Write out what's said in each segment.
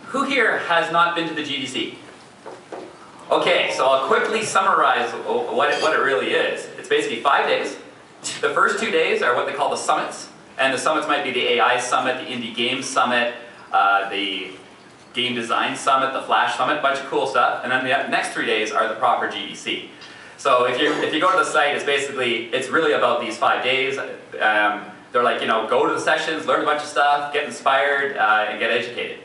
Who here has not been to the GDC? Okay, so I'll quickly summarize what it really is. It's basically 5 days. The first 2 days are what they call the summits. And the summits might be the AI Summit, the Indie Games Summit, the Game Design Summit, the Flash Summit, a bunch of cool stuff. And then the next 3 days are the proper GDC. So if you go to the site, it's really about these 5 days. They're like, go to the sessions, learn a bunch of stuff, get inspired, and get educated.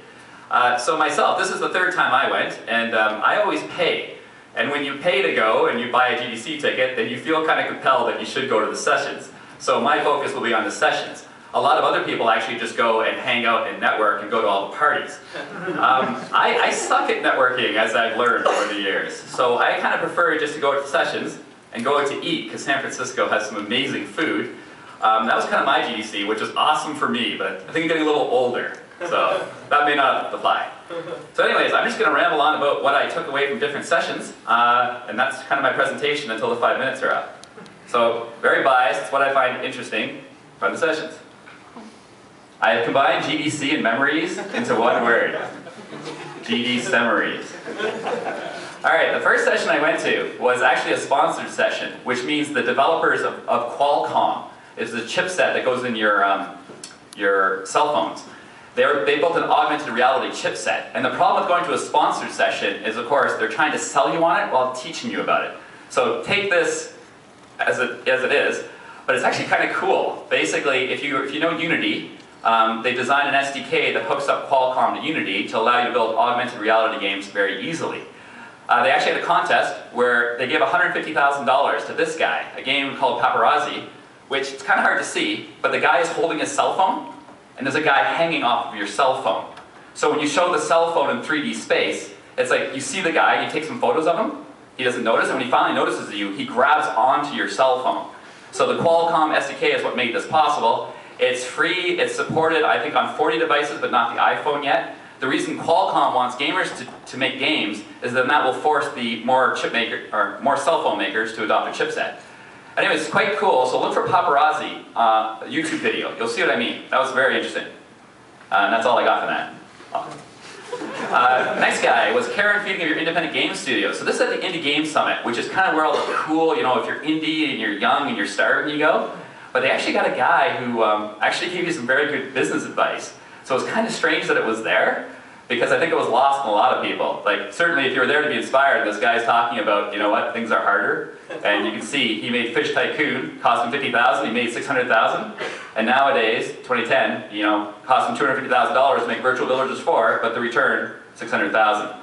So myself, this is the 3rd time I went, and I always pay. And when you pay to go and you buy a GDC ticket, then you feel kind of compelled that you should go to the sessions. So my focus will be on the sessions. A lot of other people actually just go and hang out and network and go to all the parties. I suck at networking, as I've learned over the years. So I kind of prefer just to go to the sessions and go out to eat, because San Francisco has some amazing food. That was kind of my GDC, which was awesome for me, but I think I'm getting a little older. So that may not apply. So anyways, I'm just going to ramble on about what I took away from different sessions, and that's kind of my presentation until the 5 minutes are up. So very biased, it's what I find interesting from the sessions. I have combined GDC and memories into one word. GD-semories. Alright, the first session I went to was actually a sponsored session, which means the developers of Qualcomm is the chipset that goes in your cell phones. They built an augmented reality chipset, and the problem with going to a sponsored session is, of course, they're trying to sell you on it while teaching you about it. So take this as it is, but it's actually kind of cool. Basically, if you know Unity, they designed an SDK that hooks up Qualcomm to Unity to allow you to build augmented reality games very easily. They actually had a contest where they gave $150,000 to this guy, a game called Paparazzi, which it's kind of hard to see, but the guy is holding his cell phone, and there's a guy hanging off of your cell phone. So when you show the cell phone in 3D space, it's like you see the guy, you take some photos of him, he doesn't notice, and when he finally notices you, he grabs onto your cell phone. So the Qualcomm SDK is what made this possible. It's free, it's supported, I think, on 40 devices, but not the iPhone yet. The reason Qualcomm wants gamers to make games is that will force the more cell phone makers to adopt a chipset. Anyways, it's quite cool, so look for Paparazzi, YouTube video. You'll see what I mean. That was very interesting. And that's all I got from that. Next guy was care and feeding of your independent game studio. So this is at the Indie Game Summit, which is kind of where all the cool, if you're indie and you're young and you're starving, you go. But they actually got a guy who actually gave you some very good business advice. So it was kind of strange that it was there, because I think it was lost on a lot of people. Like, certainly if you were there to be inspired, this guy's talking about, things are harder. And you can see, he made Fish Tycoon, cost him $50,000, he made $600,000. And nowadays, 2010, cost him $250,000 to make Virtual Villagers 4, but the return, $600,000.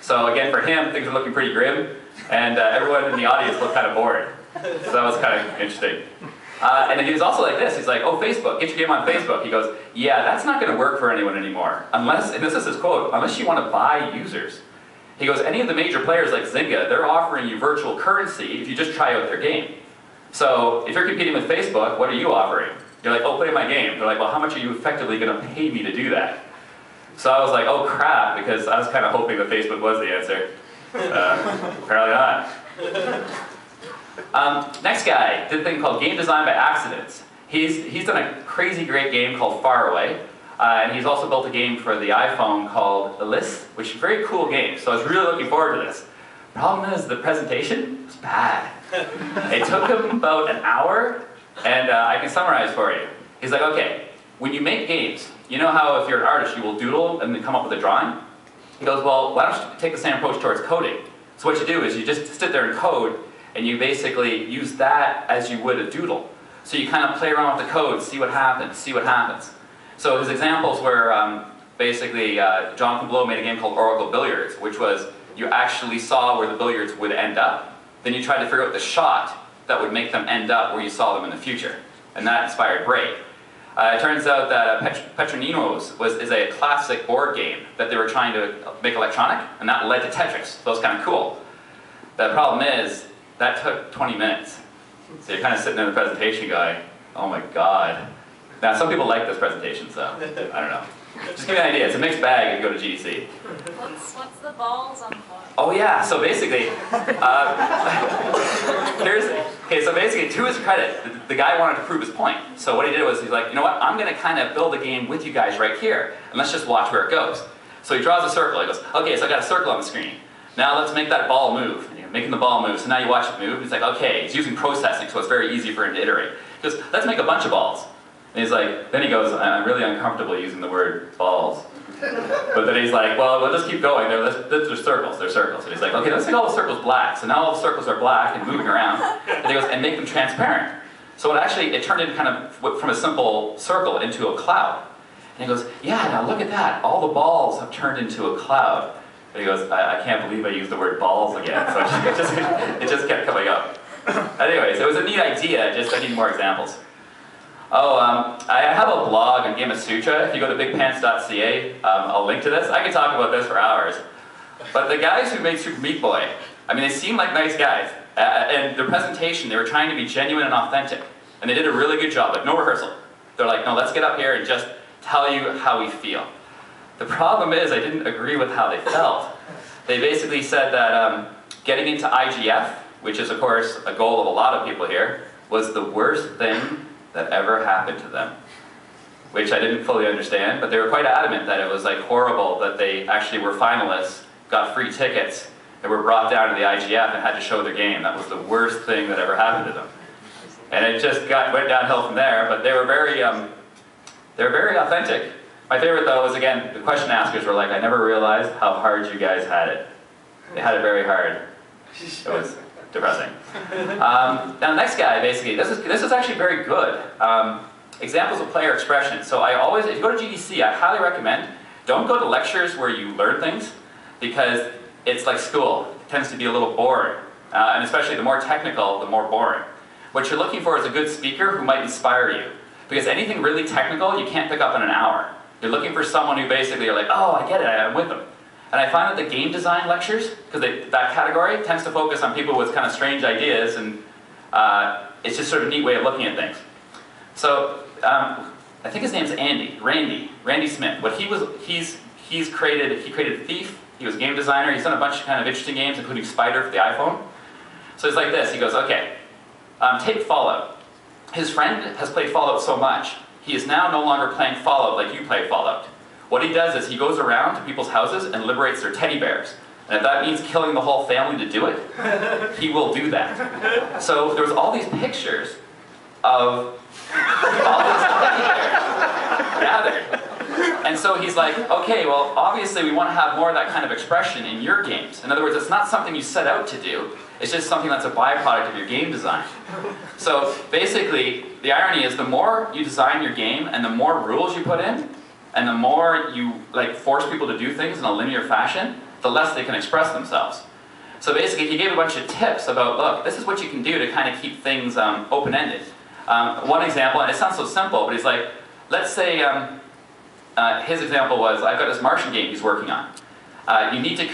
So again, for him, things are looking pretty grim, and everyone in the audience looked kind of bored. So that was kind of interesting. And he was also like this, he's like, oh, Facebook, get your game on Facebook. He goes, yeah, that's not going to work for anyone anymore, unless, and this is his quote, unless you want to buy users. He goes, any of the major players like Zynga, they're offering you virtual currency if you just try out their game. So if you're competing with Facebook, what are you offering? You're like, oh, play my game. They're like, well, how much are you effectively going to pay me to do that? So I was like, oh crap, because I was kind of hoping that Facebook was the answer. Apparently not. Next guy did a thing called Game Design by Accidents. He's done a crazy great game called Far Away, and he's also built a game for the iPhone called Elise, which is a very cool game, so I was really looking forward to this. Problem is, the presentation was bad. It took him about an hour, and I can summarize for you. He's like, okay, when you make games, you know how if you're an artist, you will doodle and then come up with a drawing? He goes, well, why don't you take the same approach towards coding? So what you do is you just sit there and code, and you basically use that as you would a doodle. So you kind of play around with the code, see what happens, see what happens. So his examples were basically Jonathan Blow made a game called Oracle Billiards, which was you actually saw where the billiards would end up, then you tried to figure out the shot that would make them end up where you saw them in the future. And that inspired Braid. It turns out that Petroninos is a classic board game that they were trying to make electronic, and that led to Tetris, so it was kind of cool. The problem is, that took 20 minutes. So you're kind of sitting there in the presentation going, oh my god. Now some people like this presentation, so I don't know. Just give you an idea, it's a mixed bag if you go to GDC. What's the balls on the bottom? Oh yeah, so basically, so basically to his credit, the guy wanted to prove his point. So what he did was he's like, you know what, I'm going to kind of build a game with you guys right here, and let's just watch where it goes. So he draws a circle, he goes, okay, so I got a circle on the screen. Now let's make that ball move. And you're making the ball move, so now you watch it move. He's like, okay, he's using processing, so it's very easy for him to iterate. He goes, let's make a bunch of balls. And he's like, then he goes, I'm really uncomfortable using the word balls. But then he's like, well, we'll just keep going. They're circles, they're circles. And he's like, okay, let's make all the circles black. So now all the circles are black and moving around. And he goes, and make them transparent. So it turned into kind of, from a simple circle into a cloud. And he goes, yeah, now look at that. All the balls have turned into a cloud. And he goes, I can't believe I used the word balls again. So it just kept coming up. Anyways, it was a neat idea, just I need more examples. I have a blog on Game of Sutra. If you go to bigpants.ca, I'll link to this. I could talk about this for hours. But the guys who made Super Meat Boy, I mean, they seem like nice guys. And their presentation, they were trying to be genuine and authentic. And they did a really good job, like no rehearsal. They're like, no, let's get up here and just tell you how we feel. The problem is, I didn't agree with how they felt. They basically said that getting into IGF, which is of course a goal of a lot of people here, was the worst thing that ever happened to them. Which I didn't fully understand, but they were quite adamant that it was like horrible that they actually were finalists, got free tickets, and were brought down to the IGF and had to show their game. That was the worst thing that ever happened to them. And it just went downhill from there, but they were very authentic. My favorite though was, again, the question askers were like, I never realized how hard you guys had it. They had it very hard. It was depressing. Now the next guy, basically, this is actually very good. Examples of player expression. So if you go to GDC, I highly recommend, don't go to lectures where you learn things, because it's like school. It tends to be a little boring. And especially the more technical, the more boring. What you're looking for is a good speaker who might inspire you. Because anything really technical, you can't pick up in an hour. You're looking for someone who basically are like, oh, I get it, I'm with them. And I find that the game design lectures, because that category tends to focus on people with kind of strange ideas, and it's just sort of a neat way of looking at things. So, I think his name's Randy Smith. What he created Thief, he was a game designer, he's done a bunch of kind of interesting games, including Spider for the iPhone. So it's like this, he goes, okay, take Fallout. His friend has played Fallout so much, he is now no longer playing Fallout like you play Fallout. What he does is he goes around to people's houses and liberates their teddy bears. And if that means killing the whole family to do it, he will do that. So there was all these pictures of all these teddy bears gathered. And so he's like, okay, well, obviously we want to have more of that kind of expression in your games. In other words, it's not something you set out to do. It's just something that's a byproduct of your game design. So basically, the irony is the more you design your game and the more rules you put in, and the more you force people to do things in a linear fashion, the less they can express themselves. So basically, he gave a bunch of tips about, look, this is what you can do to kind of keep things open-ended. One example, and it sounds so simple, but he's like, let's say, his example was, I've got this Martian game he's working on. You need to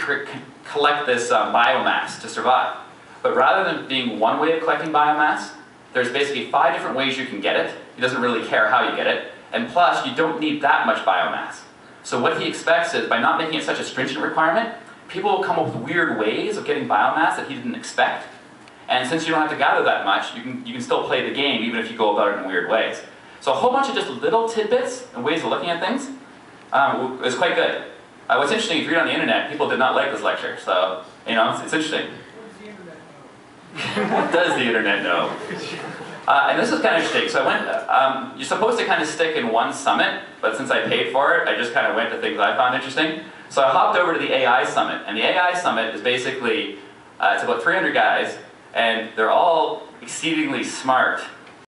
collect this biomass to survive. But rather than being one way of collecting biomass, there's basically 5 different ways you can get it. He doesn't really care how you get it. And plus, you don't need that much biomass. So what he expects is, by not making it such a stringent requirement, people will come up with weird ways of getting biomass that he didn't expect. And since you don't have to gather that much, you can still play the game even if you go about it in weird ways. So a whole bunch of just little tidbits and ways of looking at things is quite good. What's interesting, if you read on the internet, people did not like this lecture. So, it's interesting. What does the internet know? And this is kind of interesting. So I went, you're supposed to kind of stick in one summit, but since I paid for it, I just kind of went to things I found interesting. So I hopped over to the AI Summit. And the AI Summit is basically, it's about 300 guys, and they're all exceedingly smart